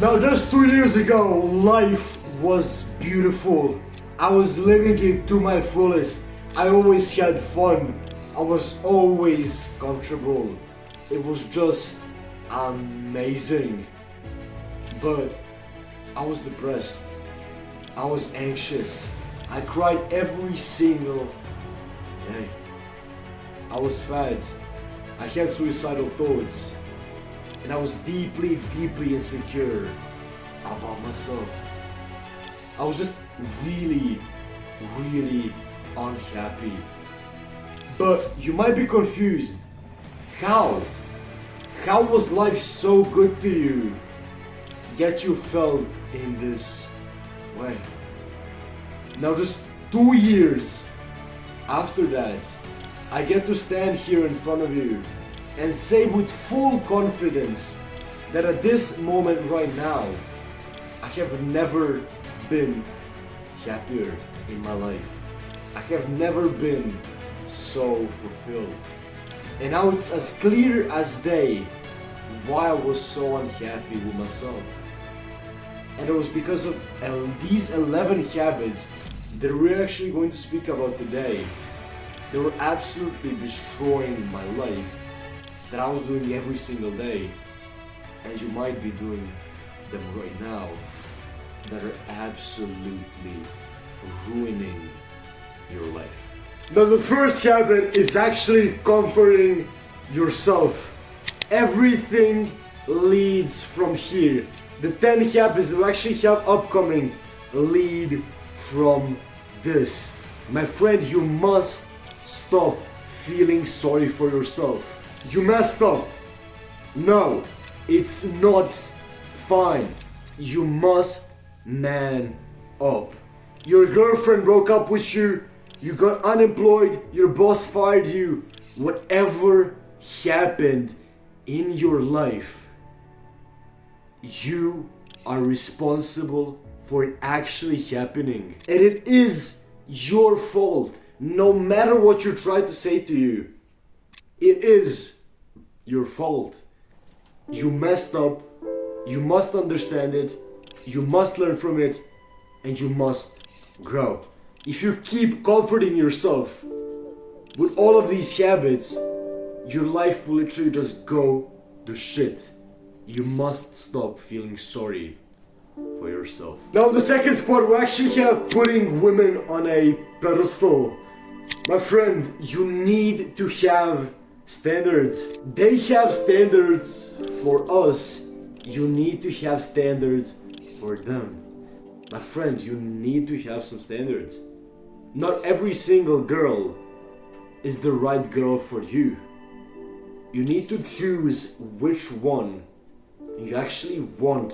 Now just 2 years ago, life was beautiful. I was living it to my fullest. I always had fun. I was always comfortable. It was just amazing. But I was depressed. I was anxious. I cried every single day. I was fat. I had suicidal thoughts. And I was deeply, deeply insecure about myself. I was just really, really unhappy. But you might be confused. How? How was life so good to you, yet you felt in this way? Now just 2 years after that, I get to stand here in front of you and say with full confidence that at this moment right now, I have never been happier in my life. I have never been so fulfilled. And now it's as clear as day why I was so unhappy with myself. And it was because of these 11 habits that we're actually going to speak about today. They were absolutely destroying my life, that I was doing every single day, and you might be doing them right now, that are absolutely ruining your life. Now the first habit is actually comforting yourself. Everything leads from here. The 10 habits that we actually have upcoming lead from this. My friend, you must stop feeling sorry for yourself. You messed up. No, it's not fine. You must man up. Your girlfriend broke up with you, you got unemployed, your boss fired you. Whatever happened in your life, you are responsible for it actually happening. And it is your fault. No matter what you try to say to you, it is your fault. You messed up. You must understand it. You must learn from it. And you must grow. If you keep comforting yourself with all of these habits, your life will literally just go to shit. You must stop feeling sorry for yourself. Now the second spot, we actually have putting women on a pedestal. My friend, you need to have standards. They have standards for us. You need to have standards for them. My friend, you need to have some standards. Not every single girl is the right girl for you. You need to choose which one you actually want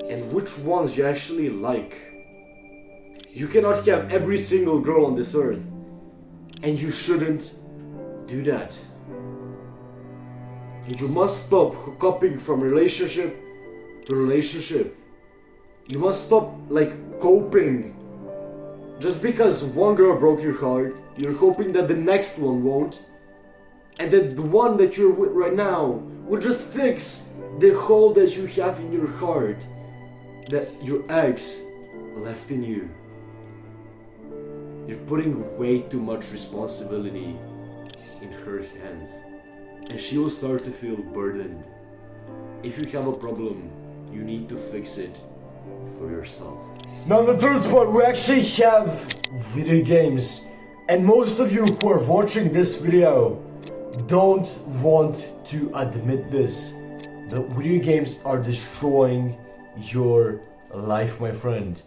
and which ones you actually like. You cannot have every single girl on this earth, and you shouldn't do that. And you must stop hopping from relationship to relationship. You must stop coping. Just because one girl broke your heart, you're hoping that the next one won't, and that the one that you're with right now will just fix the hole that you have in your heart that your ex left in you. You're putting way too much responsibility in her hands, and she will start to feel burdened. If you have a problem, you need to fix it for yourself. Now the third spot, we actually have video games. And most of you who are watching this video don't want to admit this, but video games are destroying your life, my friend.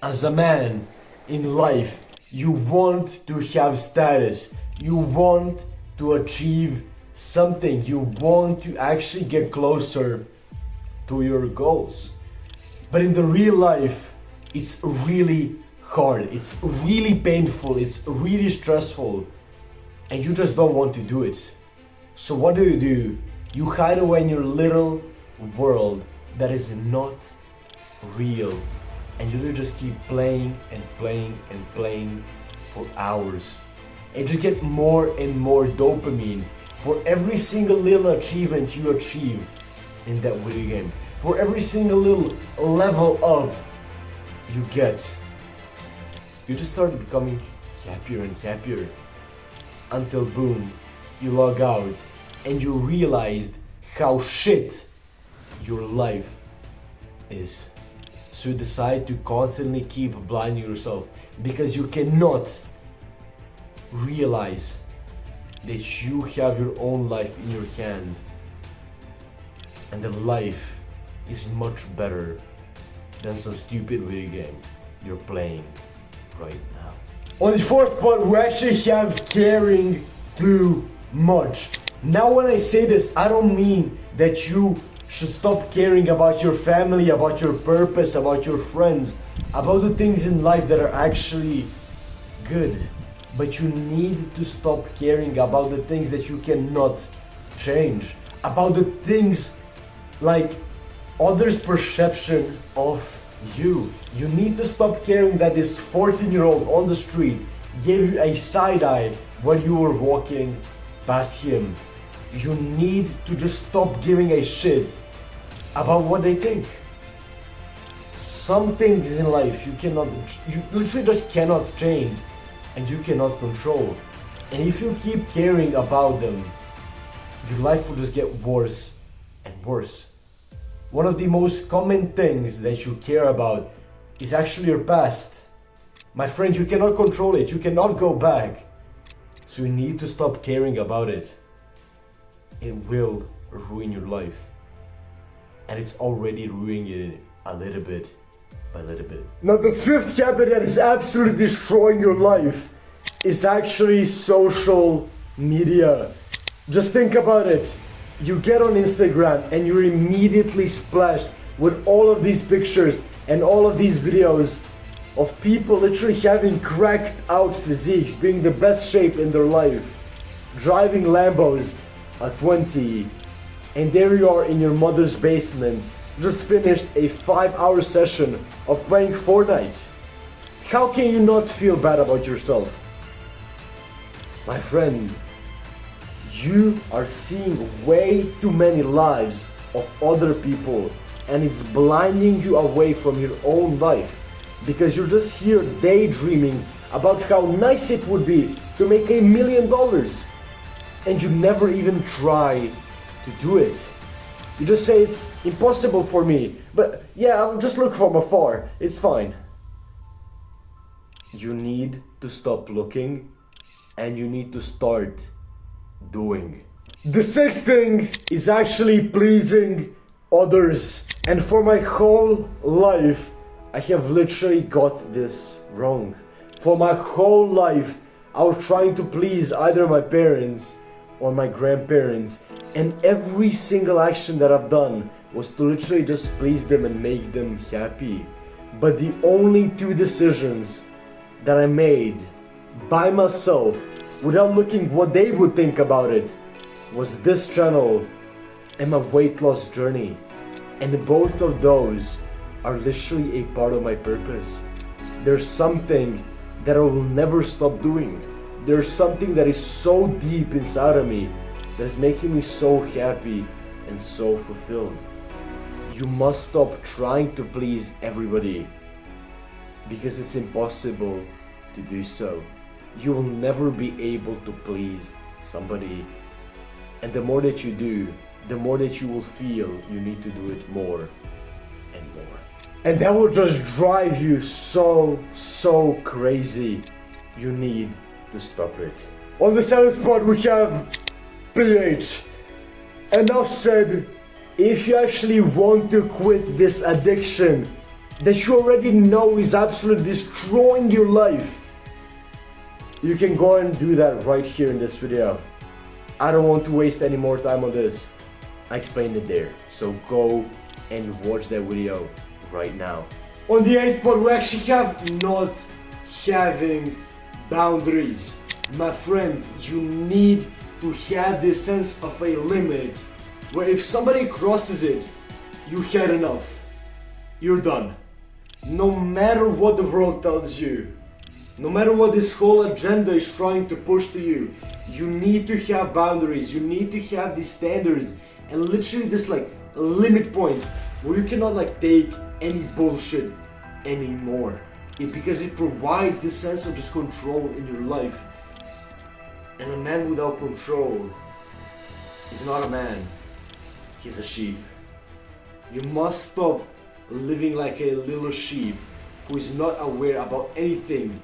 As a man in life, you want to have status. You want to achieve something. You want to actually get closer to your goals. But in the real life, it's really hard. It's really painful. It's really stressful. And you just don't want to do it. So what do? You hide away in your little world that is not real. And you just keep playing and playing and playing for hours. And you get more and more dopamine for every single little achievement you achieve in that video game. For every single little level up you get, you just start becoming happier and happier. Until boom, you log out and you realized how shit your life is. So you decide to constantly keep blinding yourself because you cannot realize that you have your own life in your hands and that life is much better than some stupid video game you're playing right now. On the fourth part, we actually have caring too much. Now when I say this, I don't mean that you should stop caring about your family, about your purpose, about your friends, about the things in life that are actually good. But you need to stop caring about the things that you cannot change, about the things like others' perception of you. You need to stop caring that this 14-year-old on the street gave you a side eye when you were walking past him. You need to just stop giving a shit about what they think. Some things in life you literally just cannot change and you cannot control. And if you keep caring about them, your life will just get worse and worse. One of the most common things that you care about is actually your past. My friend, you cannot control it, you cannot go back. So you need to stop caring about it. It will ruin your life. And it's already ruining it a little bit by little bit. Now the fifth habit that is absolutely destroying your life is actually social media. Just think about it. You get on Instagram and you're immediately splashed with all of these pictures and all of these videos of people literally having cracked out physiques, being the best shape in their life, driving Lambos at 20, and there you are in your mother's basement, just finished a 5-hour session of playing Fortnite. How can you not feel bad about yourself? My friend, you are seeing way too many lives of other people and it's blinding you away from your own life because you're just here daydreaming about how nice it would be to make $1 million and you never even try to do it. You just say it's impossible for me, but yeah, I'll just look from afar, it's fine. You need to stop looking and you need to start doing. The sixth thing is actually pleasing others. And for my whole life, I have literally got this wrong. For my whole life, I was trying to please either my parents or my grandparents. And every single action that I've done was to literally just please them and make them happy. But the only two decisions that I made by myself, without looking what they would think about it, was this channel and my weight loss journey. And both of those are literally a part of my purpose. There's something that I will never stop doing. There's something that is so deep inside of me that is making me so happy and so fulfilled. You must stop trying to please everybody because it's impossible to do so. You will never be able to please somebody. And the more that you do, the more that you will feel you need to do it more and more. And that will just drive you so crazy. You need to stop it. On the seventh spot we have pH. Enough said. If you actually want to quit this addiction that you already know is absolutely destroying your life, you can go and do that right here in this video. I don't want to waste any more time on this. I explained it there. So go and watch that video right now. On the 8th spot we actually have not having boundaries. My friend, you need to have this sense of a limit where if somebody crosses it, you had enough. You're done. No matter what the world tells you, no matter what this whole agenda is trying to push to you, you need to have boundaries, you need to have these standards and literally this like limit points where you cannot like take any bullshit anymore. Because it provides this sense of just control in your life. And a man without control is not a man, he's a sheep. You must stop living like a little sheep who is not aware about anything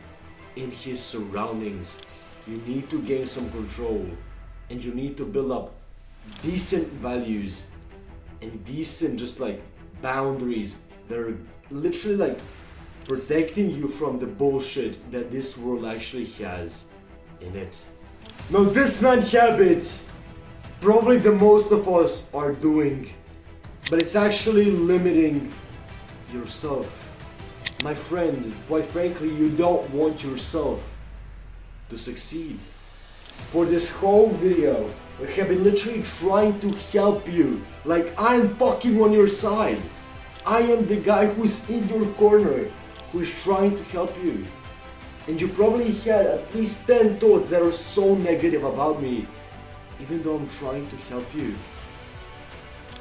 in his surroundings. You need to gain some control, and you need to build up decent values and decent just like boundaries that are literally like protecting you from the bullshit that this world actually has in it. Now this 9th habit, probably the most of us are doing, but it's actually limiting yourself. My friend, quite frankly, you don't want yourself to succeed. For this whole video, I have been literally trying to help you, like I'm fucking on your side. I am the guy who's in your corner, who is trying to help you. And you probably had at least 10 thoughts that are so negative about me, even though I'm trying to help you.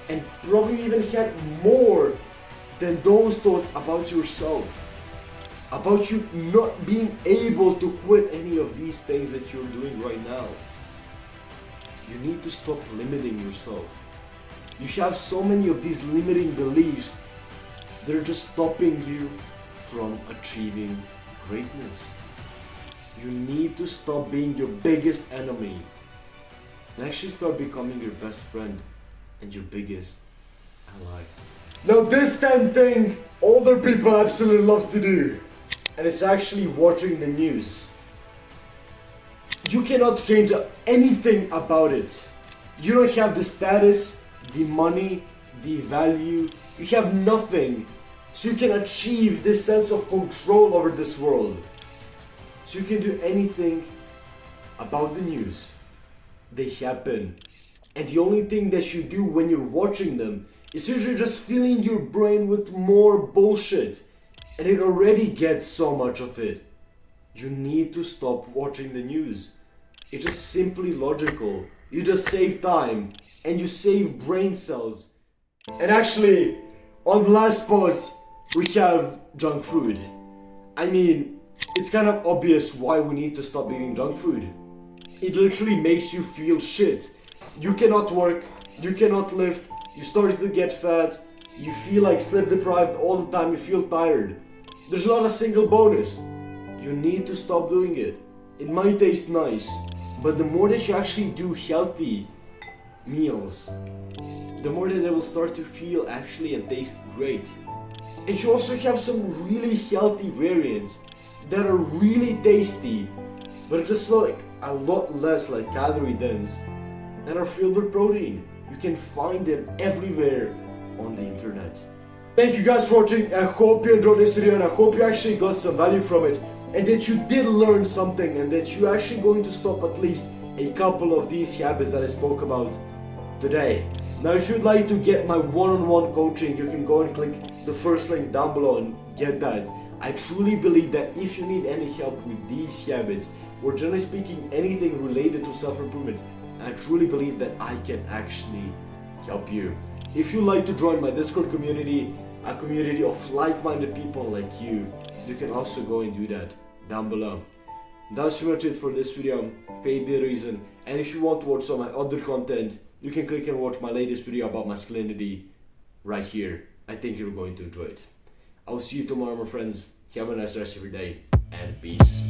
And probably even had more than those thoughts about yourself, about you not being able to quit any of these things that you're doing right now. You need to stop limiting yourself. You have so many of these limiting beliefs that are just stopping you from achieving greatness. You need to stop being your biggest enemy and actually start becoming your best friend and your biggest ally. Now this 10th thing older people absolutely love to do, and it's actually watching the news. You cannot change anything about it. You don't have the status, the money, the value. You have nothing. So you can achieve this sense of control over this world. So you can do anything about the news. They happen. And the only thing that you do when you're watching them is you're just filling your brain with more bullshit. And it already gets so much of it. You need to stop watching the news. It's just simply logical. You just save time and you save brain cells. And actually, on the last post, we have junk food. I mean, it's kind of obvious why we need to stop eating junk food. It literally makes you feel shit. You cannot work, you cannot lift, you start to get fat, you feel like sleep deprived all the time, you feel tired. There's not a single bonus. You need to stop doing it. It might taste nice, but the more that you actually do healthy meals, the more that it will start to feel actually and taste great. And you also have some really healthy variants that are really tasty, but just like a lot less like calorie dense and are filled with protein. You can find them everywhere on the internet. Thank you guys for watching. I hope you enjoyed this video and I hope you actually got some value from it and that you did learn something and that you're actually going to stop at least a couple of these habits that I spoke about today. Now if you'd like to get my one-on-one coaching, you can go and click the first link down below and get that. I truly believe that if you need any help with these habits, or generally speaking anything related to self-improvement, I truly believe that I can actually help you. If you'd like to join my Discord community, a community of like-minded people like you can also go and do that down below. That's pretty much it for this video, Fate the Reason. And if you want to watch some of my other content, you can click and watch my latest video about masculinity right here. I think you're going to enjoy it. I'll see you tomorrow, my friends. Have a nice rest of your day, and peace.